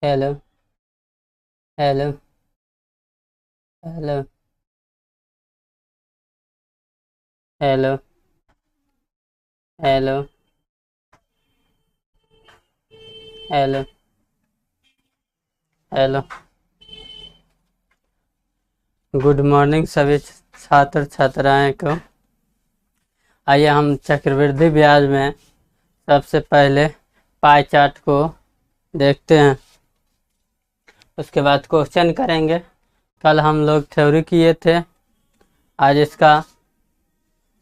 Hello hello hello hello hello hello hello. Good morning सभी छात्र छात्राएं को। आइए हम चक्रवृद्धि ब्याज में सबसे पहले पाई चार्ट को देखते हैं, उसके बाद क्वेश्चन करेंगे। कल हम लोग थ्योरी किए थे, आज इसका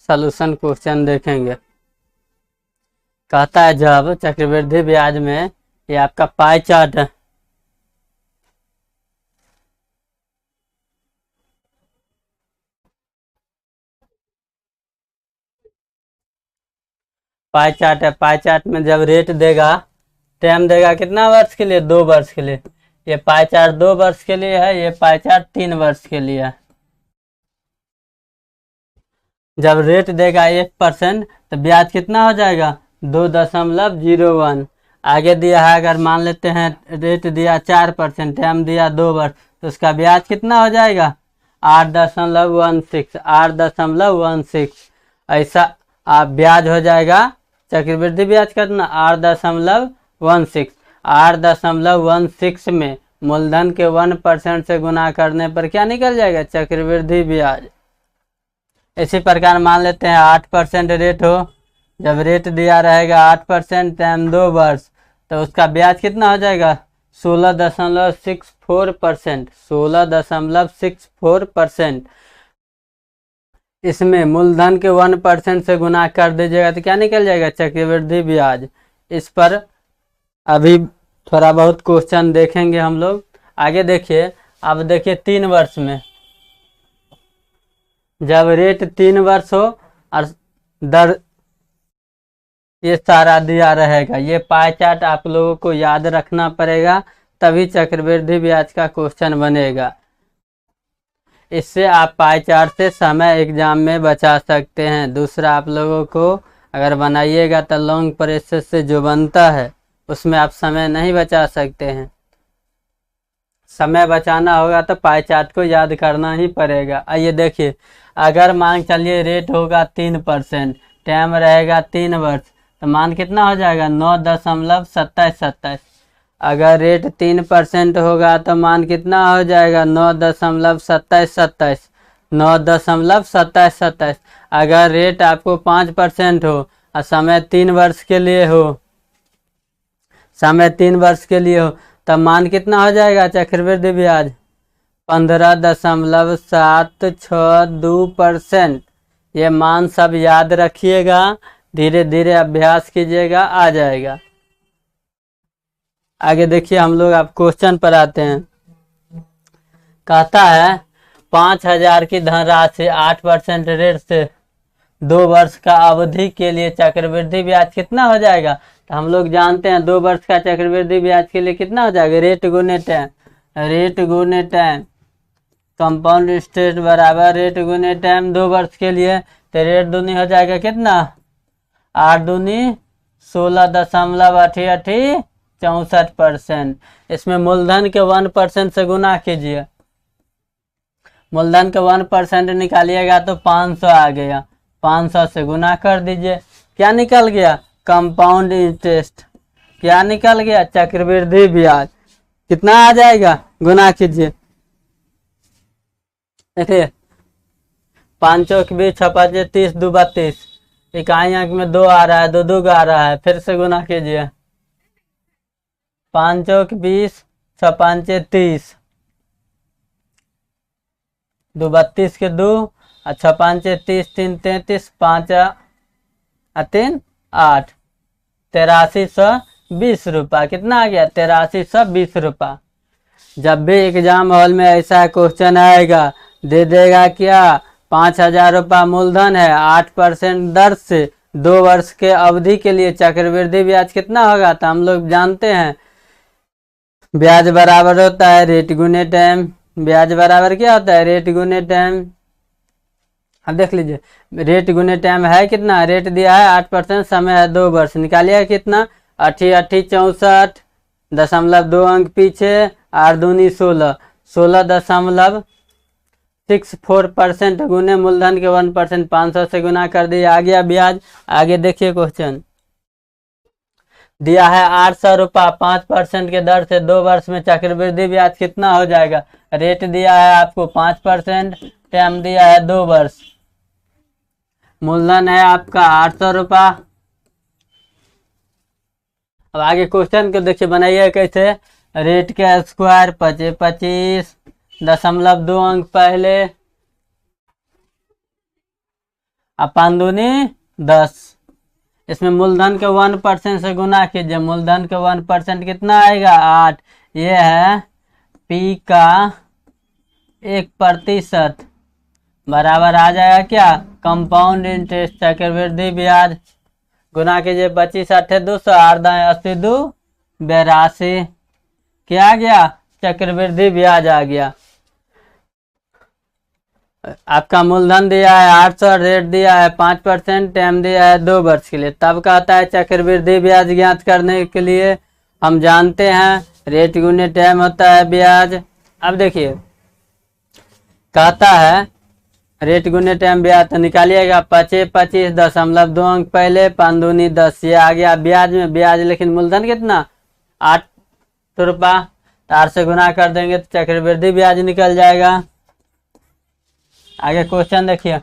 सॉल्यूशन क्वेश्चन देखेंगे। कहता है जब चक्रवृद्धि ब्याज में ये आपका पाई चार्ट है, पाई चार्ट है। पाई चार्ट में जब रेट देगा, टाइम देगा कितना वर्ष के लिए? 2 वर्ष के लिए। ये पाई चार्ट 2 वर्ष के लिए है, ये पाई चार्ट 3 वर्ष के लिए है। जब रेट देगा 1% तो ब्याज कितना हो जाएगा? 2.01। आगे दिया है, अगर मान लेते हैं रेट दिया 4%, टाइम दिया 2 वर्ष, तो उसका ब्याज कितना हो जाएगा? 8.16। 8.16 ऐसा आप ब्याज हो जाएगा। चक्रवृद्धि ब्याज कितना? 8.16। 8.16 में मूलधन के 1% से गुना करने पर क्या निकल जाएगा? चक्रवृद्धि ब्याज। इसी प्रकार मान लेते हैं 8% रेट हो, जब रेट दिया रहेगा 8%, टाइम 2 वर्ष, तो उसका ब्याज कितना हो जाएगा? 16.64%। 16.64%। इसमें मूलधन के 1% से गुना कर दीजिएगा तो क्या निकल जाएगा? चक्रवृद्धि ब्याज। इस पर अभी थोड़ा बहुत क्वेश्चन देखेंगे हम लोग। आगे देखिए, अब देखिए 3 वर्ष में जब रेट 3 वर्ष हो और दर ये सारा दिया रहेगा। ये पाई चार्ट आप लोगों को याद रखना पड़ेगा, तभी चक्रवृद्धि ब्याज का क्वेश्चन बनेगा। इससे आप पाई चार्ट से समय एग्जाम में बचा सकते हैं। दूसरा, आप लोगों को अगर बनाइएगा तो लॉन्ग प्रोसेस से जो बनता है उसमें आप समय नहीं बचा सकते हैं। समय बचाना होगा तो पाई चार्ट को याद करना ही पड़ेगा। आइए देखिए, अगर मान चलिए रेट होगा 3%, टाइम रहेगा 3 वर्ष, तो मान कितना हो जाएगा? 9.2727। अगर रेट 3% होगा तो मान कितना हो जाएगा? 9.2727। 9.2727। अगर रेट आपको 5% हो और समय 3 वर्ष के लिए हो, समय 3 वर्ष के लिए हो, तब मान कितना हो जाएगा? चक्रवृद्धि ब्याज 15.762%। ये मान सब याद रखिएगा, धीरे धीरे अभ्यास कीजिएगा, आ जाएगा। आगे देखिए, हम लोग आप क्वेश्चन पर आते हैं। कहता है 5,000 की धनराशि 8% रेट से 2 वर्ष का अवधि के लिए चक्रवृद्धि ब्याज कितना हो जाएगा? तो हम लोग जानते हैं 2 वर्ष का चक्रवृद्धि ब्याज के लिए कितना हो जाएगा? रेट गुने टाइम। रेट गुने टाइम, कंपाउंड इंटरेस्ट बराबर रेट गुने टाइम। 2 वर्ष के लिए तो रेट दूनी हो जाएगा कितना? 8 दूनी 16.8864%। इसमें मूलधन के 1% से गुना कीजिए। मूलधन के 1% निकालिएगा तो 500 आ गया। 500 से गुना कर दीजिए, क्या निकल गया? Compound interest. क्या निकल गया? चक्रवृद्धि ब्याज। कितना आ जाएगा? गुना कीजिए। देखिए, 5 चौक 20, 6 5 30, 2 32। इकाई अंक में 2 आ रहा है, 2 2 आ रहा है, फिर से गुना कीजिए। 5 चौक 20, 6 5 30, 2 32 के 2, अच्छा 5 30, 3 33, 5 3 8, 8320 रुपया। कितना आ गया? 8320 रुपया। जब भी एग्जाम हॉल में ऐसा क्वेश्चन आएगा, दे देगा क्या? 5,000 रुपया मूलधन है, 8% दर से 2 वर्ष के अवधि के लिए चक्रवृद्धि ब्याज कितना होगा? तो हम लोग जानते हैं ब्याज बराबर होता है रेट गुने टाइम। ब्याज बराबर क्या होता है? रेट गुने टाइम। अब देख लीजिए, रेट गुने टाइम है कितना? रेट दिया है 8%, समय है 2 वर्ष, निकालिए कितना? 80 80 64, दशमलव 2 अंक पीछे, 8 दूनी 16, 16.64% गुने मूलधन के 1%, 500 से गुना कर दिया। आ गया ब्याज। आगे देखिए क्वेश्चन दिया है 800 रुपया 5% के दर से 2 वर्ष में चक्रवृद्धि ब्याज कितना हो जाएगा। रेट दिया है आपको 5%, टाइम दिया है 2 वर्ष, मूलधन है आपका 800 रुपया। अब आगे क्वेश्चन को देखिए बनाइए कैसे। रेट के स्क्वायर 25, 25.2 अंक पहले, अपन दूनी 10, इसमें मूलधन के 1% से गुना कीजिए। मूलधन के 1% कितना आएगा 8, ये है पी का 1% बराबर आ जाएगा क्या कंपाउंड इंटरेस्ट चक्रवृद्धि ब्याज। गुना कीजिए 25 8 200, 8 दाएं 80 2 82, क्या आ गया चक्रवृद्धि ब्याज आ गया। आपका मूलधन दिया है 800, रेट दिया है 5%, टाइम दिया है 2 वर्ष के लिए। तब कहता है चक्रवृद्धि ब्याज ज्ञात करने के लिए हम जानते हैं रेट गुने टाइम होता है ब्याज। अब देखिए कहता है रेट गुने टाइम ब्याज, तो निकालिएगा 25.2 अंक पहले, 5 दूनी 10, ये आ गया ब्याज में ब्याज, लेकिन मूलधन कितना 8 रुपया, 8 से गुना कर देंगे तो चक्रवृद्धि ब्याज निकल जाएगा। आगे क्वेश्चन देखिए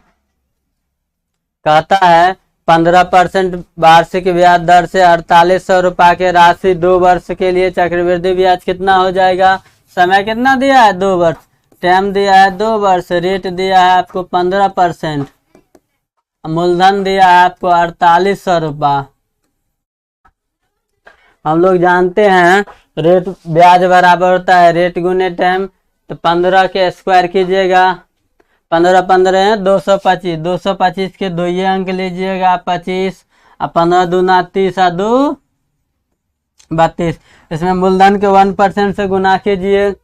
कहता है 15% वार्षिक ब्याज दर से 4800 रुपया के राशि 2 वर्ष के लिए चक्रवृद्धि ब्याज कितना हो जाएगा। समय कितना दिया है 2 वर्ष, टाइम दिया है 2 वर्ष, रेट दिया है आपको 15%, मूलधन दिया है आपको 4800 रुपया। हम लोग जानते हैं रेट ब्याज बराबर होता है रेट गुने टाइम, तो 15 के स्क्वायर कीजिएगा, 15 15 है 225, 225 के 2 अंक लीजिएगा 25, और 15 दूना 30 और 2 32, इसमें मूलधन के 1% से गुना कीजिए।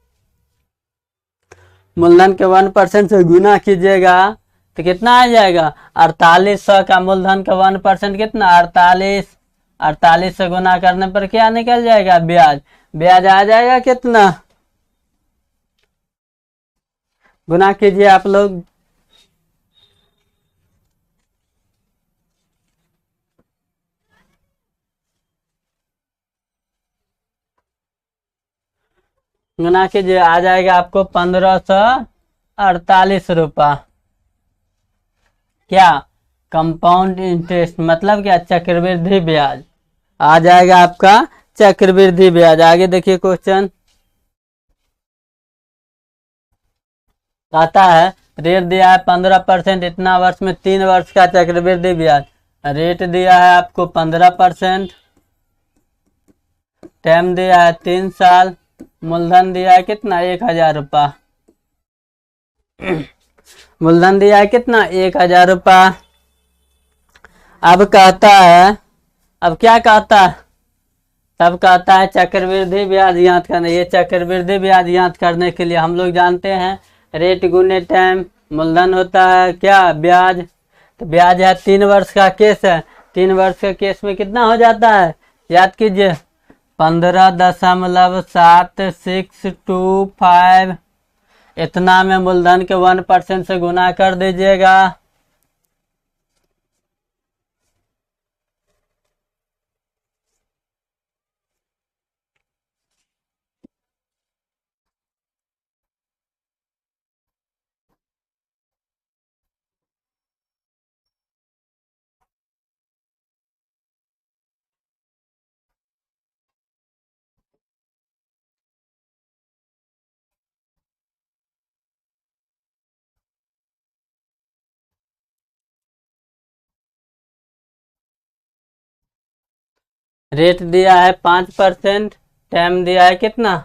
मूलधन के 1% से गुना कीजिएगा तो कितना आ जाएगा 4800 का मूलधन का 1% कितना 48, 48 से गुना करने पर क्या निकल जाएगा ब्याज। ब्याज आ जाएगा कितना, गुना कीजिए आप लोग। गुना कीजिए आ जाएगा आपको 1548 रुपया। क्या कंपाउंड इंटरेस्ट मतलब क्या चक्रवृद्धि ब्याज आ जाएगा आपका चक्रवृद्धि ब्याज। आगे देखिए क्वेश्चन आता है रेट दिया है 15%, इतना वर्ष में 3 वर्ष का चक्रवृद्धि ब्याज। रेट दिया है आपको 15%, टाइम दिया है 3 साल, मूलधन दिया है कितना 1000 रुपया, मूलधन दिया है कितना 1000 रुपया। अब कहता है अब क्या कहता है, तब कहता है चक्रवृद्धि ब्याज ज्ञात करना। ये चक्रवृद्धि ब्याज ज्ञात करने के लिए हम लोग जानते हैं रेट गुने टाइम, मूलधन होता है क्या ब्याज, तो ब्याज है 3 वर्ष का केस है, 3 वर्ष के केस में कितना हो जाता है याद कीजिए 15.7625, इतना में मूलधन के 1% से गुना कर दीजिएगा। रेट दिया है 5%, टाइम दिया है कितना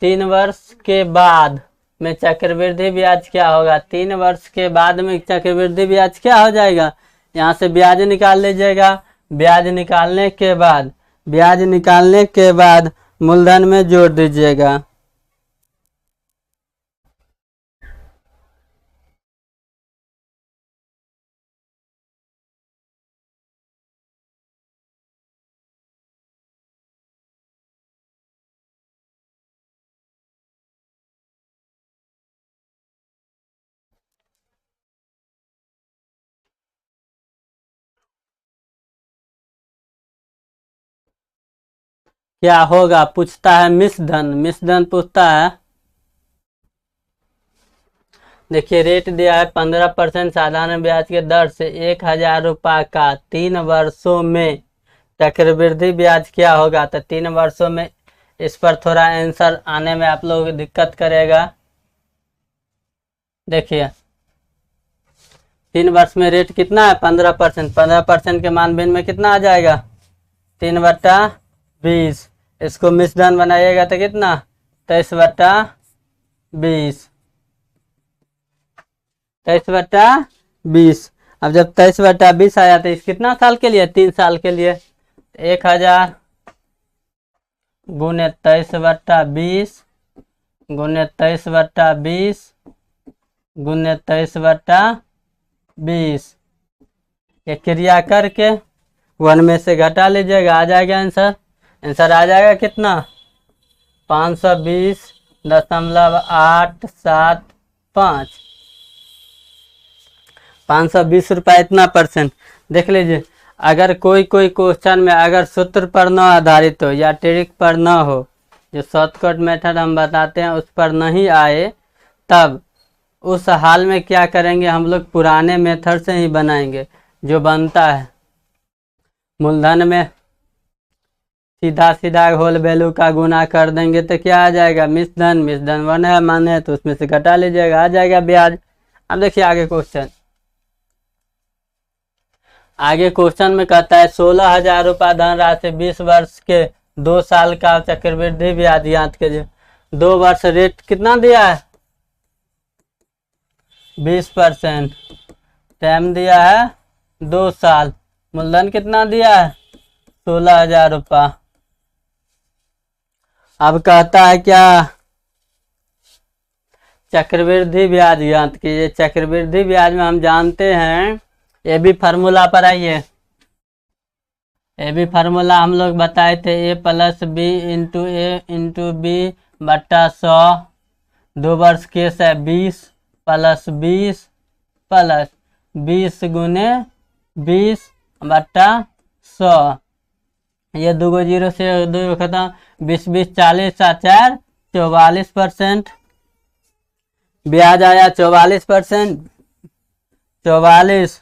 3 वर्ष के बाद में चक्रवृद्धि ब्याज क्या होगा। 3 वर्ष के बाद में चक्रवृद्धि ब्याज क्या हो जाएगा, यहाँ से ब्याज निकाल लीजिएगा। ब्याज निकालने के बाद मूलधन में जोड़ दीजिएगा। क्या होगा, पूछता है मिश्रधन पूछता है। देखिए रेट दिया है 15% साधारण ब्याज के दर से 1,000 रुपये का 3 वर्षों में चक्रवृद्धि ब्याज क्या होगा। तो 3 वर्षों में इस पर थोड़ा आंसर आने में आप लोगों को दिक्कत करेगा। देखिए 3 वर्ष में रेट कितना है 15%, 15% के मान भिन्न में कितना आ जाएगा 3/20। इसको मिश्रधन बनाइएगा तो कितना 23/20, 23/20। अब जब 23/20 आया तो इस कितना साल के लिए 3 साल के लिए 1,000 गुने 23/20 गुने 23/20 गुने 23/20। ये क्रिया करके 1 में से घटा लीजिएगा, आ जाएगा आंसर। आंसर आ जाएगा कितना 520.875, 520 रुपये इतना परसेंट। देख लीजिए अगर कोई क्वेश्चन में अगर सूत्र पर न आधारित हो या ट्रिक पर न हो, जो शॉर्टकट मेथड हम बताते हैं उस पर नहीं आए, तब उस हाल में क्या करेंगे हम लोग पुराने मेथड से ही बनाएंगे। जो बनता है मूलधन में सीधा होल वैल्यू का गुना कर देंगे तो क्या आ जाएगा मिश्रधन 1 है माने तो उसमें से घटा लीजिएगा, आ जाएगा ब्याज। अब देखिए आगे क्वेश्चन में कहता है 16,000 रुपये धनराशि 20 वर्ष के 2 साल का चक्रवृद्धि ब्याज ज्ञात कीजिए। 2 वर्ष रेट कितना दिया है 20%, टाइम दिया है 2 साल, मूलधन कितना दिया है 16,000 रुपये। अब कहता है क्या चक्रवृद्धि ब्याज ज्ञात कीजिए। चक्रवृद्धि ब्याज में हम जानते हैं ये भी फार्मूला पर आइए, ये भी फार्मूला हम लोग बताए थे a + b × a × b/100। 2 वर्ष केस है 20 + 20 + 20 गुने 20/100। ये 2 जीरो से 2 खत्म, 20 20 40 4 44%। ब्याज आया 44%, 44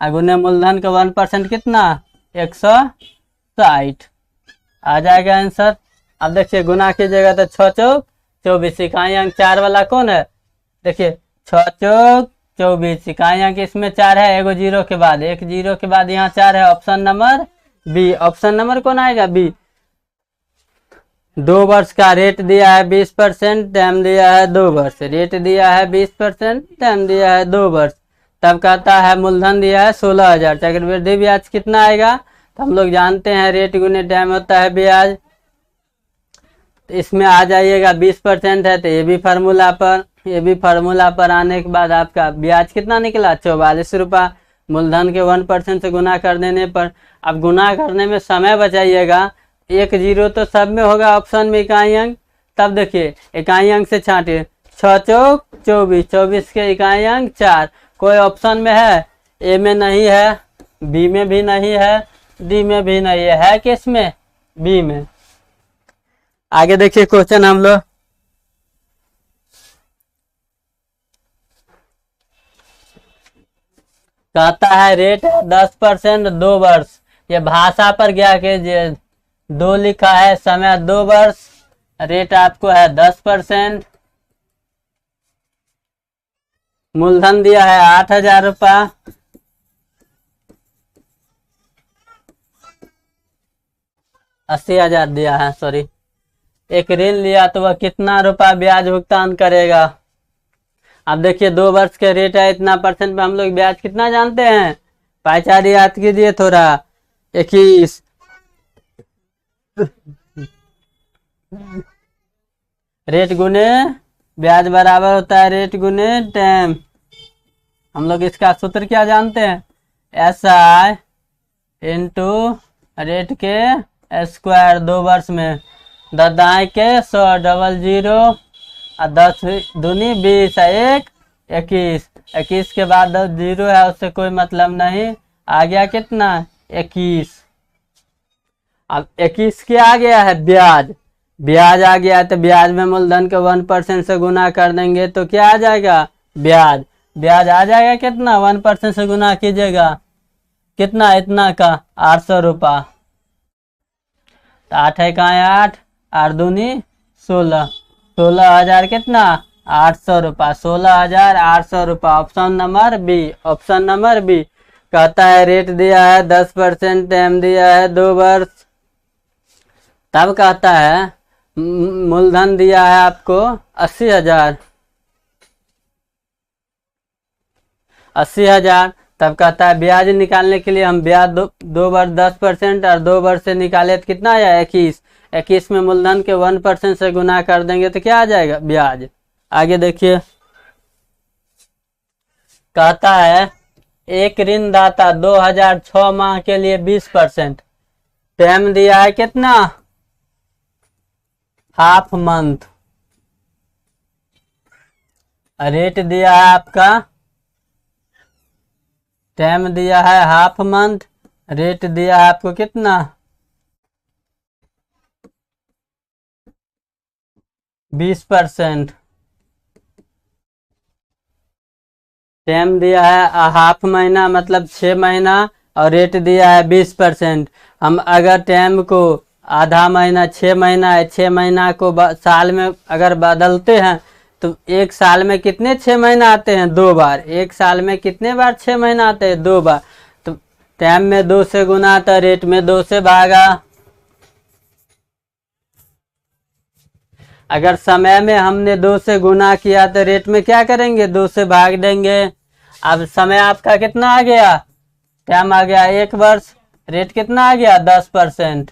गुने मूलधन का 1% कितना 160, आ जाएगा आंसर। अब देखिए गुना कीजिएगा तो 6 चौक 24, इकाई अंक 4 वाला कौन है, देखिए 6 चौक 24, इकाई अंक इसमें 4 है, 1 जीरो के बाद, 1 जीरो के बाद यहाँ 4 है, option number B. Option number कौन आएगा बी। 2 वर्ष का रेट दिया है 20%, टाइम दिया है 2 वर्ष, रेट दिया है 20%, टाइम दिया है 2 वर्ष। तब कहता है मूलधन दिया है 16,000, चक्रवृद्धि ब्याज कितना आएगा, तो हम लोग जानते हैं रेट गुने टाइम होता है ब्याज। तो इसमें आ जाइएगा 20% है तो ये भी फार्मूला पर आने के बाद आपका ब्याज कितना निकला 44 रुपये, मूलधन के 1% से गुना कर देने पर। अब गुना करने में समय बचाइएगा, 1 जीरो तो सब में होगा ऑप्शन में इकाई अंक। तब देखिए इकाई अंक से छांटिए, 6 चौक 24, 24 के इकाई अंक 4, कोई ऑप्शन में है, ए में नहीं है, बी में भी नहीं है, डी में भी नहीं है किस में बी में। आगे देखिए क्वेश्चन हम लोग कहता है रेट 10% 2 वर्ष। ये भाषा पर गया कि 2 लिखा है, समय 2 वर्ष, रेट आपको है 10%, मूलधन दिया है 8,000 रुपये, 80,000 दिया है, सॉरी। एक ऋण लिया तो वह कितना रुपया ब्याज भुगतान करेगा। अब देखिए 2 वर्ष के रेट है इतना परसेंट में, हम लोग ब्याज कितना जानते हैं, पाइचार याद कीजिए थोड़ा, 21। रेट गुने ब्याज बराबर होता है रेट गुने टाइम। हम लोग इसका सूत्र क्या जानते हैं, SI × रेट के स्क्वायर। 2 वर्ष में 10 दाएँ के 100, 00 और 10 दूनी 20, 1 21, 21 के बाद 10 जीरो है उससे कोई मतलब नहीं, आ गया कितना 21। अब 21 क्या आ गया है, ब्याज। ब्याज आ गया है तो ब्याज में मूलधन के 1% से गुना कर देंगे तो क्या आ जाएगा, ब्याज। ब्याज आ जाएगा कितना, 1% से गुना कीजिएगा, कितना, इतना का 800 रुपया। तो 8 है कहाँ है, 8, 8 दूनी 16, 16,000 कितना, 800 रुपया, 16,800 रुपया। Option number B, option number B. कहता है रेट दिया है 10%, टाइम दिया है 2 वर्ष। तब कहता है मूलधन दिया है आपको 80,000, 80,000। तब कहता है ब्याज निकालने के लिए हम ब्याज दो वर्ष 10% और 2 वर्ष से निकाले तो कितना आया, 21। 21 में मूलधन के 1% से गुना कर देंगे तो क्या आ जाएगा, ब्याज। आगे देखिए, कहता है एक ऋणदाता 2006 माह के लिए 20%, टाइम दिया है कितना, हाफ मंथ। रेट दिया है आपका, टाइम दिया है हाफ मंथ, रेट दिया है आपको कितना, 20%। टाइम दिया है हाफ महीना मतलब 6 महीना और रेट दिया है 20%। हम अगर टाइम को आधा महीना 6 महीना है, 6 महीना को साल में अगर बदलते हैं तो एक साल में कितने 6 महीना आते हैं, 2 बार। एक साल में कितने बार 6 महीना आते हैं, 2 बार। तो टाइम में 2 से गुना तो रेट में 2 से भागा। अगर समय में हमने 2 से गुना किया तो रेट में क्या करेंगे, 2 से भाग देंगे। अब समय आपका कितना आ गया, टाइम आ गया 1 वर्ष, रेट कितना आ गया, 10%।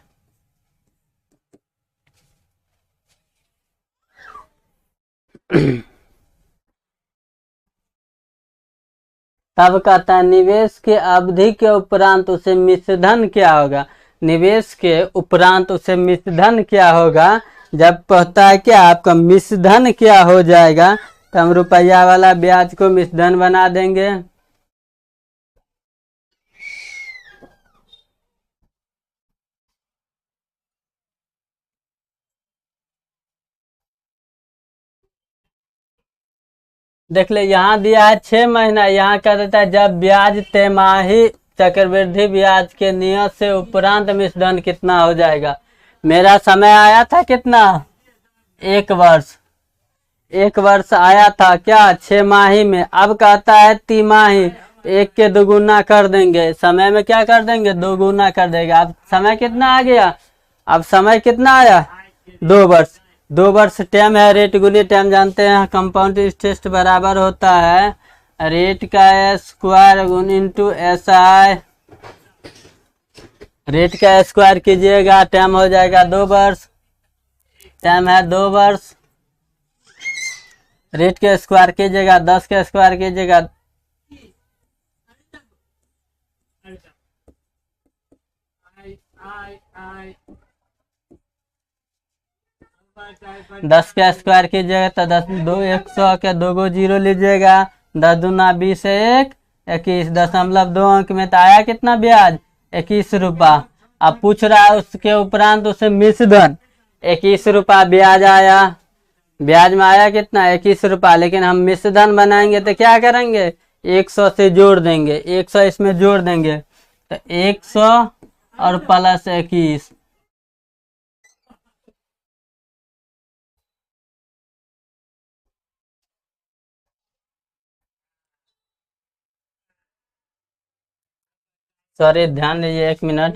तब कहता है निवेश के अवधि के उपरांत उसे मिश्रधन क्या होगा। निवेश के उपरांत उसे मिश्रधन क्या होगा, जब कहता है क्या आपका मिश्रधन क्या हो जाएगा तो हम रुपया वाला ब्याज को मिश्रधन बना देंगे। देख ले यहाँ दिया है 6 महीना, यहाँ कह देता है जब ब्याज तिमाही चक्रवृद्धि ब्याज के नियत से उपरांत मिश्रधन कितना हो जाएगा। मेरा समय आया था कितना, 1 वर्ष, 1 वर्ष आया था क्या 6 माही में। अब कहता है तिमाही, 1 के 2 गुना कर देंगे, समय में क्या कर देंगे, 2 गुना कर देगा। अब समय कितना आ गया, अब समय कितना आया, 2 वर्ष। 2 वर्ष टाइम है, रेट गुनी टाइम जानते हैं, कंपाउंड इंटरेस्ट बराबर होता है रेट का स्क्वायर गुण इंटू SI। रेट का स्क्वायर कीजिएगा, टाइम हो जाएगा 2 वर्ष, टाइम है 2 वर्ष। रेट के स्क्वायर कीजिएगा, 10 के स्क्वायर कीजिएगा, दस का स्क्वायर कीजिएगा तो 10 2 100 के 2 गो 0 लीजिएगा, 10 दूना 20 1 21, 0.2 अंक में तो आया कितना ब्याज, 21 रुपया। अब पूछ रहा है उसके उपरांत उसे मिश्रधन, 21 रुपया ब्याज आया, ब्याज में आया कितना, 21 रुपया। लेकिन हम मिश्रधन बनाएंगे तो क्या करेंगे, 100 से जोड़ देंगे, 100 इसमें जोड़ देंगे तो 100 और प्लस 21, सॉरी ध्यान दीजिए 1 मिनट।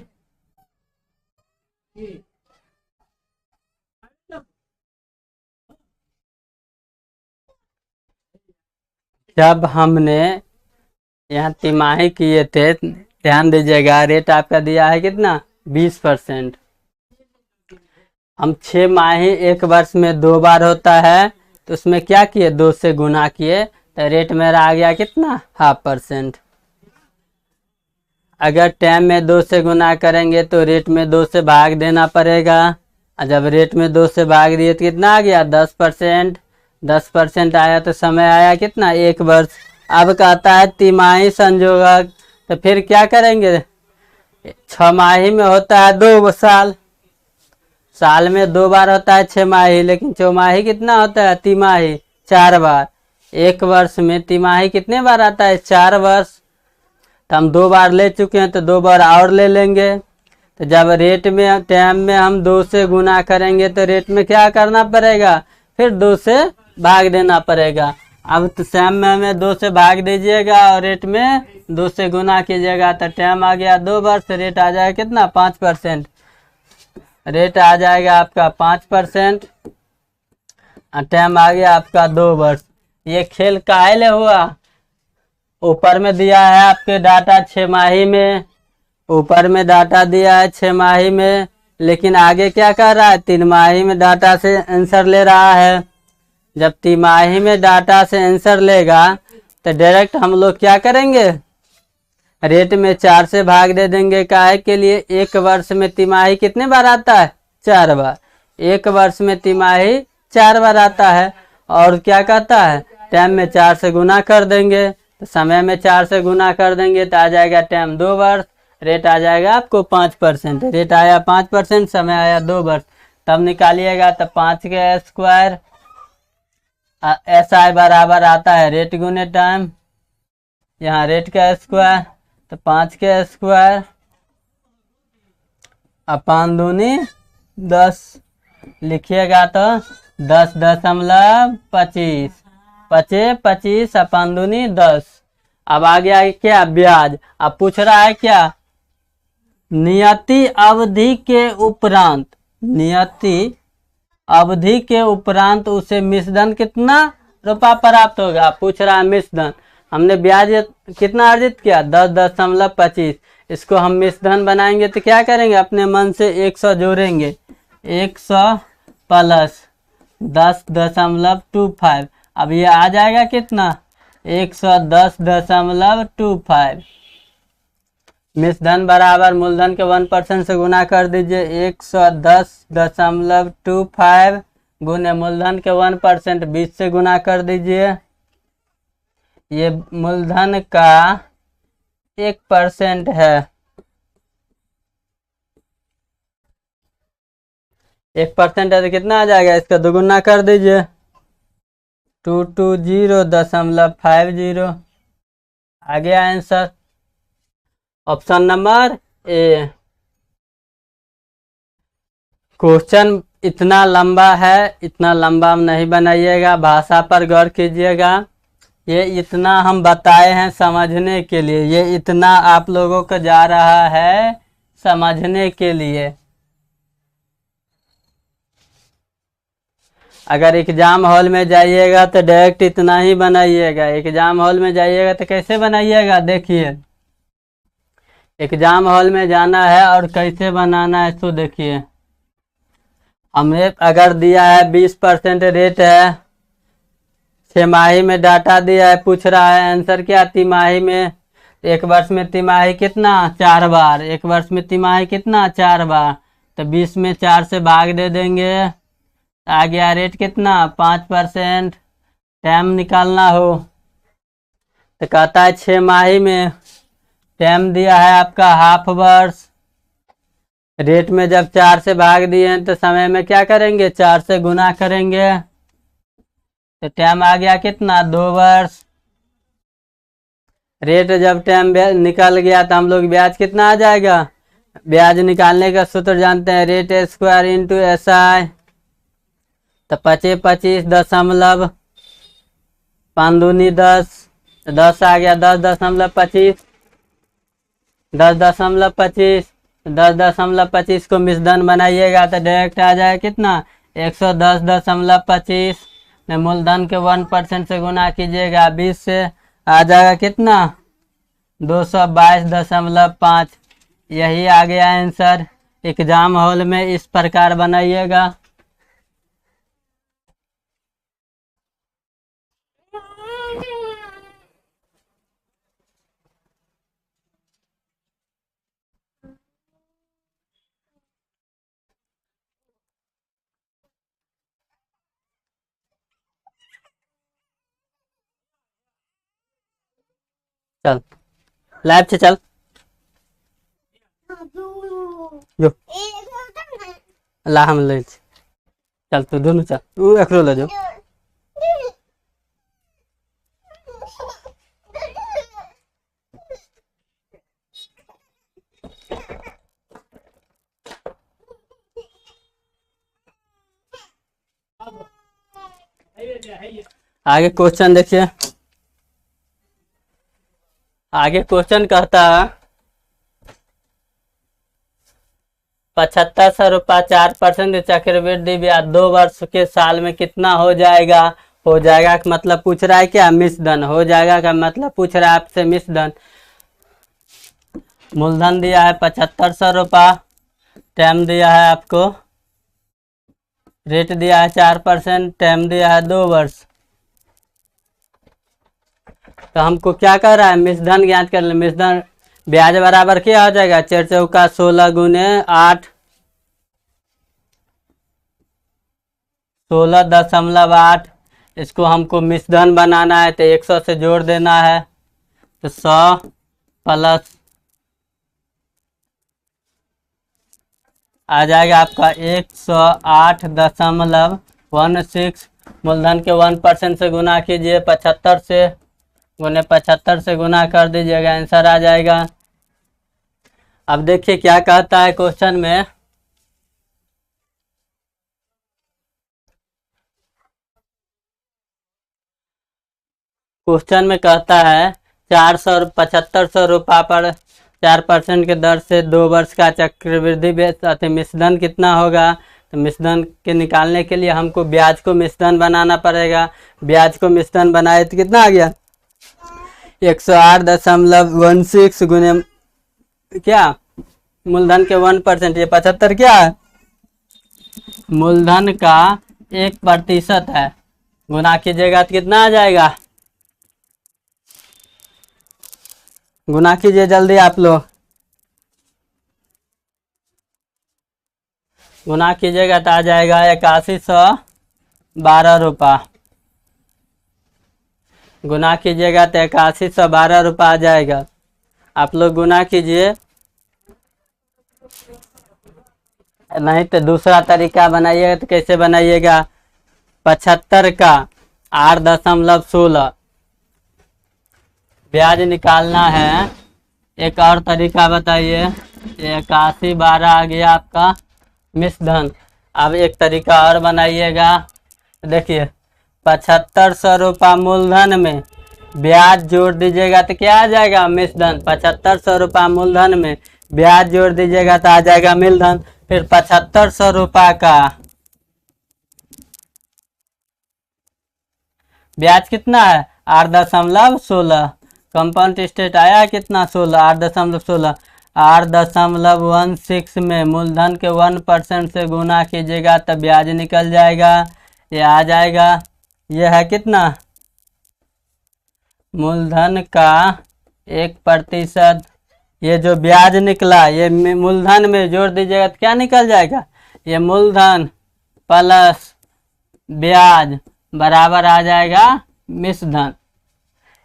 जब हमने यहाँ तिमाही किए थे, ध्यान दीजिएगा, रेट आपका दिया है कितना, 20%। हम 6 माही 1 वर्ष में 2 बार होता है तो उसमें क्या किए, 2 से गुना किए तो रेट मेरा आ गया कितना, 0.5%। अगर टाइम में 2 से गुना करेंगे तो रेट में 2 से भाग देना पड़ेगा। जब रेट में 2 से भाग दिए तो कितना आ गया, 10%। 10% आया तो समय आया कितना, 1 वर्ष। अब कहता है तिमाही संयोजक, तो फिर क्या करेंगे, छमाही में होता है 2 साल, साल में 2 बार होता है छमाही, लेकिन चौमाही कितना होता है, तिमाही 4 बार। एक वर्ष में तिमाही कितने बार आता है, 4 वर्ष। तो हम 2 बार ले चुके हैं तो 2 बार और ले लेंगे। तो जब रेट में टाइम में हम 2 से गुना करेंगे तो रेट में क्या करना पड़ेगा, फिर 2 से भाग देना पड़ेगा। अब तो टाइम में हमें 2 से भाग दीजिएगा और रेट में 2 से गुना कीजिएगा, तो टाइम आ गया 2 वर्ष, रेट आ जाएगा कितना, 5%। रेट आ जाएगा आपका 5%, टाइम आ गया आपका 2 वर्ष। ये खेल काहे हुआ, ऊपर में दिया है आपके डाटा छमाही में, ऊपर में डाटा दिया है छमाही में, लेकिन आगे क्या कर रहा है, तिमाही में डाटा से आंसर ले रहा है। जब तिमाही में डाटा से आंसर लेगा तो डायरेक्ट हम लोग क्या करेंगे, रेट में 4 से भाग दे देंगे। काहे के लिए, एक वर्ष में तिमाही कितने बार आता है, 4 बार। एक वर्ष में तिमाही 4 बार आता है, और क्या कहता है, टाइम में 4 से गुना कर देंगे, तो समय में 4 से गुना कर देंगे तो आ जाएगा टाइम 2 वर्ष। रेट आ जाएगा आपको 5%, रेट आया 5%, समय आया 2 वर्ष। तब निकालिएगा तो 5 के स्क्वायर, SI बराबर आता है रेट गुने टाइम, यहाँ रेट का स्क्वायर, तो 5 के स्क्वायर अपन दूनी 10 लिखिएगा तो 10.25, 25 अपन दूनी 10। अब आ गया क्या, ब्याज। अब पूछ रहा है क्या, नियति अवधि के उपरांत, नियति अवधि के उपरांत उसे मिश्रधन कितना रुपया प्राप्त होगा। पूछ रहा है मिश्रधन, हमने ब्याज कितना अर्जित किया, 10.25। इसको हम मिश्रधन बनाएंगे तो क्या करेंगे, अपने मन से 100 जोड़ेंगे, 100 प्लस 10.25। अब ये आ जाएगा कितना, 110.25। मिश्रधन बराबर मूलधन के 1% से गुना कर दीजिए, 110.25 गुने मूलधन के 1% 20 से गुना कर दीजिए। ये मूलधन का 1% है, 1% है तो कितना आ जाएगा, इसका दोगुना कर दीजिए, 220.50। आ गया answer, option number A. Question इतना लंबा है, इतना लंबा नहीं बनाइएगा, भाषा पर गौर कीजिएगा। ये इतना हम बताए हैं समझने के लिए, ये इतना आप लोगों को जा रहा है समझने के लिए। अगर एग्जाम हॉल में जाइएगा तो डायरेक्ट इतना ही बनाइएगा, एग्जाम हॉल में जाइएगा तो कैसे बनाइएगा, देखिए एग्जाम हॉल में जाना है और कैसे बनाना है तो देखिए। हमें अगर दिया है 20% रेट है, छमाही में डाटा दिया है, पूछ रहा है आंसर क्या, तिमाही में, एक वर्ष में तिमाही कितना, 4 बार, एक वर्ष में तिमाही कितना, 4 बार। तो 20 में 4 से भाग दे देंगे, आ गया रेट कितना, 5%। टाइम निकालना हो तो कहता है छमाही में, टाइम दिया है आपका हाफ वर्ष, रेट में जब 4 से भाग दिए तो समय में क्या करेंगे, 4 से गुना करेंगे, तो टाइम आ गया कितना, 2 वर्ष। रेट जब टाइम निकल गया तो हम लोग ब्याज कितना आ जाएगा, ब्याज निकालने का सूत्र जानते हैं, रेट स्क्वायर इंटू SI। तो 25.5 5 दूनी 10, 10 आ गया, 10.25, 10.25, 10.25 को मिश्रधन बनाइएगा तो डायरेक्ट आ जाए कितना, 110.25 में मूलधन के 1% से गुना कीजिएगा 20 से, आ जाएगा कितना, 222.5। यही आ गया आंसर। एग्जाम हॉल में इस प्रकार बनाइएगा। चल लाइव से चल। जो ला हम ले चल तू दोनों चल तू एकरो ले जो। आगे क्वेश्चन देखिए। आगे क्वेश्चन कहता है 7500 रुपया 4% चक्रवृद्धि ब्याज 2 वर्ष के साल में कितना हो जाएगा। हो जाएगा का मतलब पूछ रहा है क्या, मिश्रधन। हो जाएगा का मतलब पूछ रहा है आपसे मिश्रधन। मूलधन दिया है 7500 रुपया, टाइम दिया है आपको, रेट दिया है 4%, टाइम दिया है 2 वर्ष। तो हमको क्या कर रहा है, मिश्रधन ज्ञात कर ले। मिश्रधन ब्याज बराबर क्या हो जाएगा, 4 चौका 16 गुने 8, 16.8। इसको हमको मिश्रधन बनाना है तो 100 से जोड़ देना है, तो 100 प्लस आ जाएगा आपका 108.16। मूलधन के 1% से गुना कीजिए, 75 से गुने 75 से गुना कर दीजिएगा, आंसर आ जाएगा। अब देखिए क्या कहता है क्वेश्चन में। क्वेश्चन में कहता है 7500 रुपया पर 4% के दर से 2 वर्ष का चक्रवृद्धि ब्याज मिश्रधन कितना होगा। तो मिश्रधन के निकालने के लिए हमको ब्याज को मिश्रधन बनाना पड़ेगा। ब्याज को मिश्रधन बनाए तो कितना आ गया, 108.16 गुने क्या मूलधन के 1%, ये 75 क्या है, मूलधन का 1% है। गुना कीजिएगा तो कितना आ जाएगा, गुना कीजिए जल्दी आप लोग, गुना कीजिएगा तो आ जाएगा 8112 रुपया। गुना कीजिएगा तो 8112 रुपया आ जाएगा। आप लोग गुना कीजिए, नहीं तो दूसरा तरीका बनाइएगा। तो कैसे बनाइएगा, 75 का 8.16 ब्याज निकालना है। एक और तरीका बताइए, 8112 आ गया आपका मिश्रधन। अब एक तरीका और बनाइएगा, देखिए 7500 रुपया मूलधन में ब्याज जोड़ दीजिएगा तो क्या आ जाएगा, मिश्रधन। 7500 रुपया मूलधन में ब्याज जोड़ दीजिएगा तो आ जाएगा मिश्रधन। फिर 7500 रुपया का ब्याज कितना है, 8.16। कंपाउंड इंटरेस्ट आया कितना, 16, 8.16। 8.16 में मूलधन के 1% से गुना कीजिएगा तब ब्याज निकल जाएगा। ये आ जाएगा, ये है कितना, मूलधन का 1%। ये जो ब्याज निकला ये मूलधन में जोड़ दीजिएगा तो क्या निकल जाएगा, ये मूलधन प्लस ब्याज बराबर आ जाएगा मिश्रधन।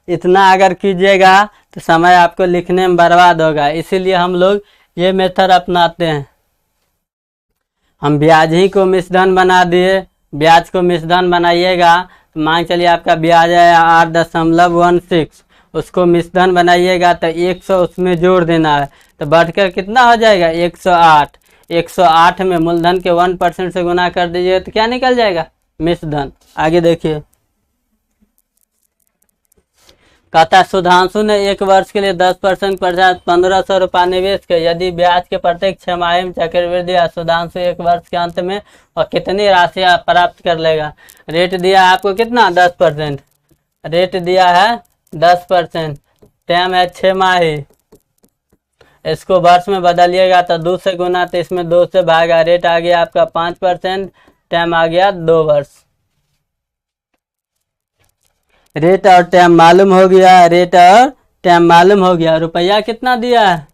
इतना अगर कीजिएगा तो समय आपको लिखने में बर्बाद होगा, इसीलिए हम लोग ये मेथड अपनाते हैं। हम ब्याज ही को मिश्रधन बना दिए। ब्याज को मिश्रधन बनाइएगा तो मान चलिए आपका ब्याज है 8.16, उसको मिश्रधन बनाइएगा तो 100 उसमें जोड़ देना है, तो बढ़कर कितना हो जाएगा, 108। 108 में मूलधन के 1% से गुना कर दीजिए तो क्या निकल जाएगा, मिश्रधन। आगे देखिए, कहता है सुधांशु ने 1 वर्ष के लिए 10% पश्चात 1500 रुपया निवेश किया। यदि ब्याज के प्रत्येक छमाही में चक्रवृद्धि या सुधांशु 1 वर्ष के अंत में और कितनी राशि प्राप्त कर लेगा। रेट दिया है आपको कितना, 10%। रेट दिया है 10%, टाइम है 6 माही। इसको वर्ष में बदलिएगा तो 2 से गुना, तो इसमें 2 से भागा। रेट आ गया आपका 5%, टाइम आ गया 2 वर्ष। रेट और टाइम मालूम हो गया, रेट और टाइम मालूम हो गया। रुपया कितना दिया है,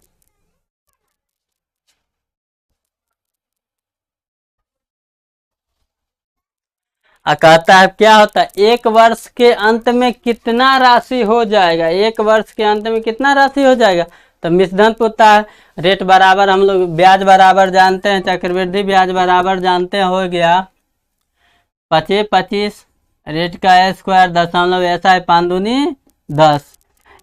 कहता है क्या होता है, 1 वर्ष के अंत में कितना राशि हो जाएगा। 1 वर्ष के अंत में कितना राशि हो जाएगा, तो मिश्रधन पूछता है। रेट बराबर हम लोग ब्याज बराबर जानते हैं, चक्रवृद्धि ब्याज बराबर जानते हैं, हो गया 25 रेट का स्क्वायर दशमलव ऐसा है 5 दूनी 10।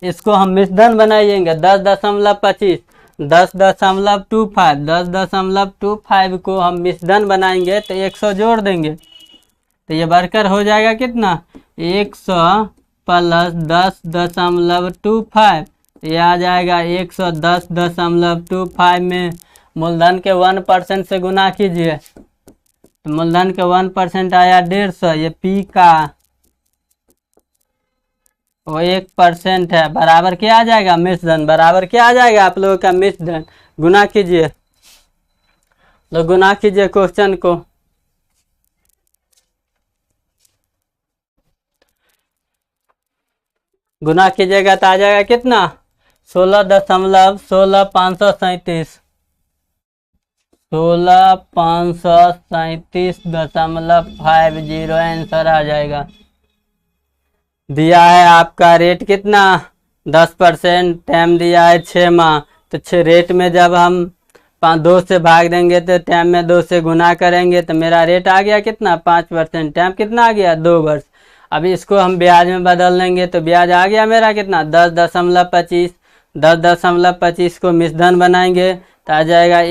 इसको हम मिश्रधन बनाइएंगे 10.25 10.25 को हम मिश्रधन बनाएंगे तो 100 जोड़ देंगे तो ये बढ़कर हो जाएगा कितना 100 प्लस 10.25, ये आ जाएगा 110.25 में मूलधन के 1% से गुना कीजिए तो मूलधन के 1% आया 150। ये पी का वो 1% है, बराबर क्या आ जाएगा मिश्रधन, बराबर क्या आ जाएगा आप लोगों का मिश्रधन। गुना कीजिए, लोग गुना कीजिए क्वेश्चन को। गुना कीजिएगा तो आ जाएगा कितना 16.537 16,537.50 आंसर आ जाएगा। दिया है आपका रेट कितना 10%, टाइम दिया है 6 माह। तो 6 रेट में जब हम 2 से भाग देंगे तो टाइम में 2 से गुना करेंगे तो मेरा रेट आ गया कितना 5%, टाइम कितना आ गया 2 वर्ष। अभी इसको हम ब्याज में बदल लेंगे तो ब्याज आ गया मेरा कितना 10.25। 10.25 को मिश्रधन बनाएंगे तो आ जाएगा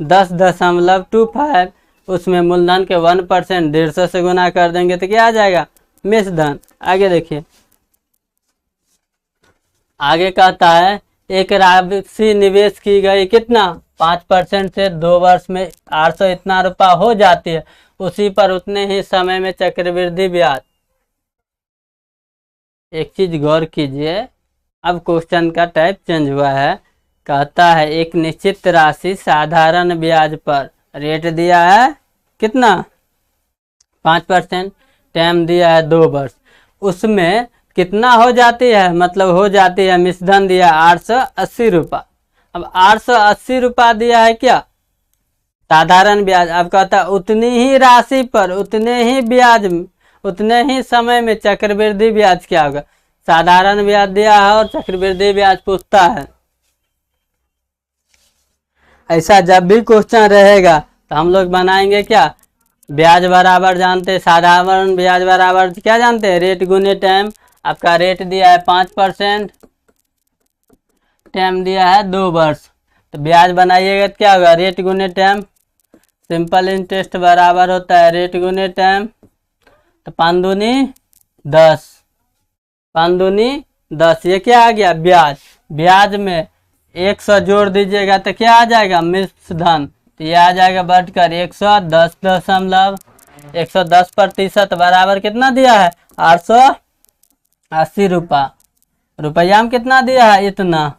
110.25। उसमें मूलधन के 1% 150 से गुना कर देंगे तो क्या आ जाएगा मिश्रधन। आगे देखिए, आगे कहता है एक राशि निवेश की गई कितना 5% से 2 वर्ष में 800 इतना रुपया हो जाती है, उसी पर उतने ही समय में चक्रवृद्धि ब्याज। एक चीज गौर कीजिए, अब क्वेश्चन का टाइप चेंज हुआ है। कहता है एक निश्चित राशि साधारण ब्याज पर रेट दिया है कितना 5%, टाइम दिया है 2 वर्ष, उसमें कितना हो जाती है, मतलब हो जाती है मिश्रधन दिया 880 रुपया। अब 880 रुपया दिया है क्या साधारण ब्याज। अब कहता है उतनी ही राशि पर उतने ही ब्याज उतने ही समय में चक्रवृद्धि ब्याज क्या होगा। साधारण ब्याज दिया है और चक्रवृद्धि ब्याज पूछता है। ऐसा जब भी क्वेश्चन रहेगा तो हम लोग बनाएंगे क्या, ब्याज बराबर जानते हैं, साधारण ब्याज बराबर क्या जानते हैं रेट गुने टाइम। आपका रेट दिया है 5%, टाइम दिया है 2 वर्ष, तो ब्याज बनाइएगा तो क्या होगा रेट गुने टाइम। सिंपल इंटरेस्ट बराबर होता है रेट गुने टाइम, तो 5 दूनी 10, 5 दूनी 10, ये क्या आ गया ब्याज। ब्याज में 100 जोड़ दीजिएगा तो क्या आ जाएगा मिश्रधन, तो ये आ जाएगा बढ़कर 110% बराबर कितना दिया है 880 रुपया। रुपया में कितना दिया है इतना।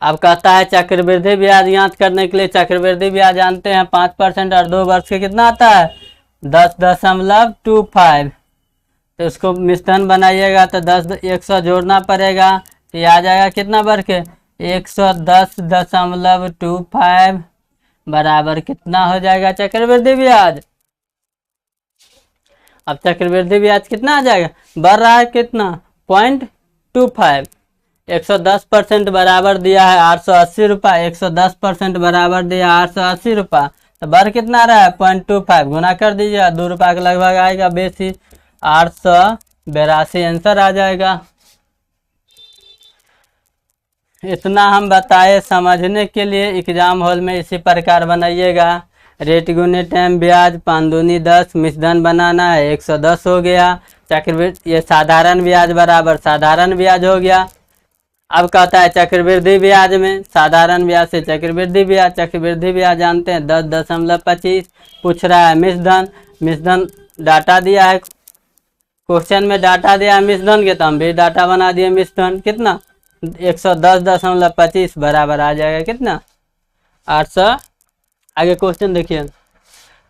अब कहता है चक्रवृद्धि ब्याज याद करने के लिए, चक्रवृद्धि ब्याज जानते हैं 5% और 2 वर्ष के कितना आता है 10.25। तो उसको मिश्रधन बनाइएगा तो 100 जोड़ना पड़ेगा, तो ये आ जाएगा कितना बढ़ के 110.25 बराबर कितना हो जाएगा चक्रवृद्धि ब्याज। अब चक्रवृद्धि ब्याज कितना आ जाएगा, बढ़ रहा है कितना 0.25। 110% बराबर दिया है 880 रुपया, 110% बराबर दिया 880 रुपया, तो बढ़ कितना रहा है 0.25, गुना कर दीजिए 2 रुपया के लगभग आएगा बेसी 882 आंसर आ जाएगा। इतना हम बताए, समझने के लिए एग्जाम हॉल में इसी प्रकार बनाइएगा। रेट गुने टाइम ब्याज 5 दूनी 10, मिश्रधन बनाना है 110 हो गया। चक्रवृद्धि ये साधारण ब्याज बराबर साधारण ब्याज हो गया। अब कहता है चक्रवृद्धि ब्याज में साधारण ब्याज से चक्रवृद्धि ब्याज, चक्रवृद्धि ब्याज जानते हैं 10.25। पूछ रहा है मिश्रधन, मिश्रधन डाटा दिया है क्वेश्चन में, डाटा दिया है मिश्रधन के तो हम भी डाटा बना दिए। मिश्रधन कितना 110.25 बराबर आ जाएगा कितना 800। आगे क्वेश्चन देखिए,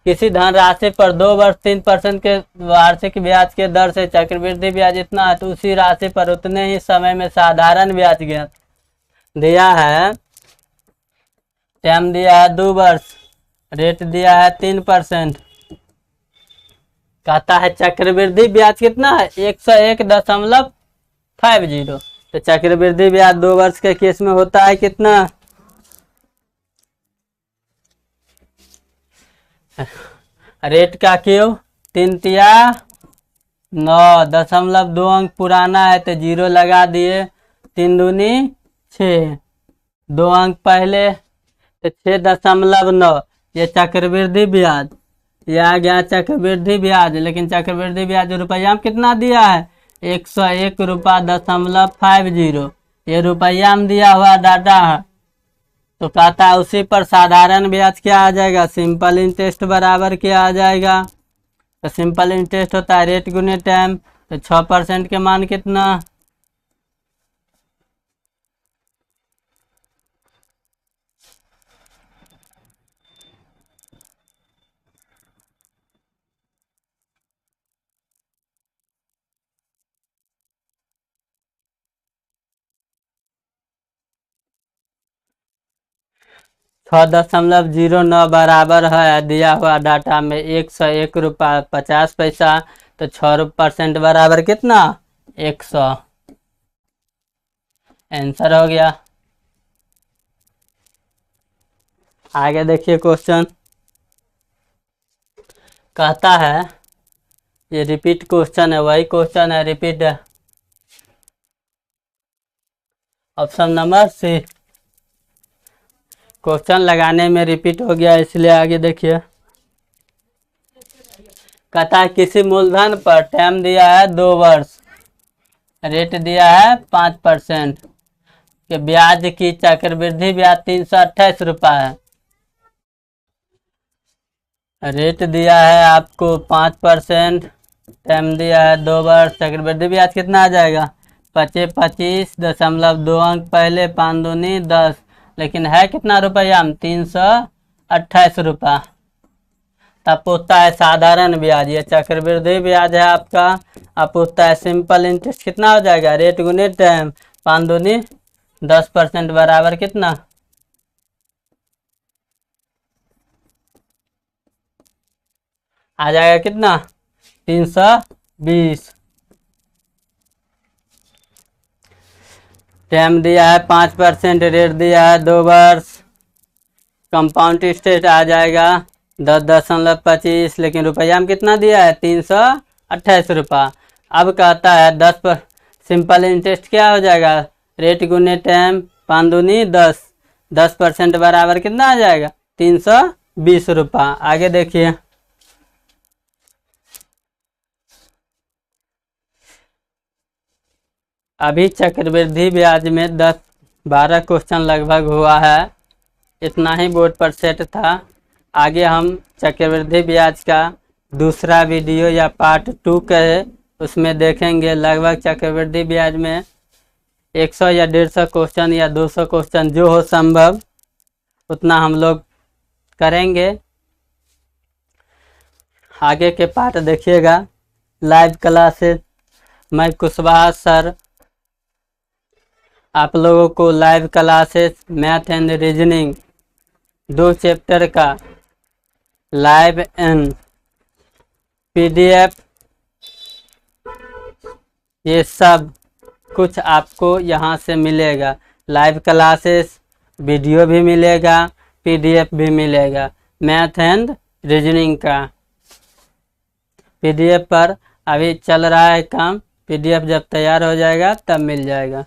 किसी धनराशि पर 2 वर्ष 3% के वार्षिक ब्याज के दर से चक्रवृद्धि ब्याज इतना है, तो उसी राशि पर उतने ही समय में साधारण ब्याज ज्ञात दिया है। टाइम दिया है 2 वर्ष, रेट दिया है 3%, कहता है चक्रवृद्धि ब्याज कितना है 101.50। तो चक्रवृद्धि ब्याज 2 वर्ष के केस में होता है कितना, रेट का क्यों 3 तिया 9, 0.2 अंक पुराना है तो 0 लगा दिए, 3 दूनी 6, 2 अंक पहले तो 6.9, ये चक्रवृद्धि ब्याज, ये आ गया चक्रवृद्धि ब्याज। लेकिन चक्रवृद्धि ब्याज रुपया में कितना दिया है 101.50, ये रुपया में दिया हुआ डाटा है। तो कहता है उसी पर साधारण ब्याज क्या आ जाएगा, सिंपल इंटरेस्ट बराबर क्या आ जाएगा। तो सिंपल इंटरेस्ट होता है रेट गुने टाइम, तो 6% के मान कितना, छः 6.09 बराबर है दिया हुआ डाटा में 101.50। तो 6% बराबर कितना 100, आंसर हो गया। आगे देखिए क्वेश्चन, कहता है ये रिपीट क्वेश्चन है, वही क्वेश्चन है रिपीट है। ऑप्शन नंबर सी, क्वेश्चन लगाने में रिपीट हो गया इसलिए आगे देखिए। कहता है किसी मूलधन पर टाइम दिया है 2 वर्ष, रेट दिया है 5% के ब्याज की चक्रवृद्धि ब्याज 328 रुपये है, रेट दिया है आपको 5%, टाइम दिया है 2 वर्ष, चक्रवृद्धि ब्याज कितना आ जाएगा 25.2 अंक पहले, 5 दूनी 10, लेकिन है कितना रुपया में 328 रुपया। तब पूछता है साधारण ब्याज, ये चक्रवृद्धि ब्याज है आपका। अब पूछता है सिंपल इंटरेस्ट कितना हो जाएगा, रेट गुने टाइम, 5 दूनी 10% बराबर कितना, आ जाएगा कितना 320। टाइम दिया है 5%, रेट दिया है 2 वर्ष, कंपाउंड इंटरेस्ट आ जाएगा 10.25, लेकिन रुपया में कितना दिया है 328 रुपया। अब कहता है 10 पर सिंपल इंटरेस्ट क्या हो जाएगा, रेट गुने टाइम, 5 दूनी 10, 10% बराबर कितना आ जाएगा 320 रुपया। आगे देखिए, अभी चक्रवृद्धि ब्याज में 10-12 क्वेश्चन लगभग हुआ है, इतना ही बोर्ड पर सेट था। आगे हम चक्रवृद्धि ब्याज का दूसरा वीडियो या पार्ट 2 के उसमें देखेंगे। लगभग चक्रवृद्धि ब्याज में 100 या 150 क्वेश्चन या 200 क्वेश्चन जो हो संभव उतना हम लोग करेंगे। आगे के पार्ट देखिएगा। लाइव क्लासेस, मैं कुशवाहा सर आप लोगों को live classes math and reasoning 2 chapter का लाइव एंड PDF ये सब कुछ आपको यहाँ से मिलेगा। लाइव क्लासेस वीडियो भी मिलेगा, PDF भी मिलेगा। मैथ एंड रीजनिंग का PDF पर अभी चल रहा है काम, PDF जब तैयार हो जाएगा तब मिल जाएगा।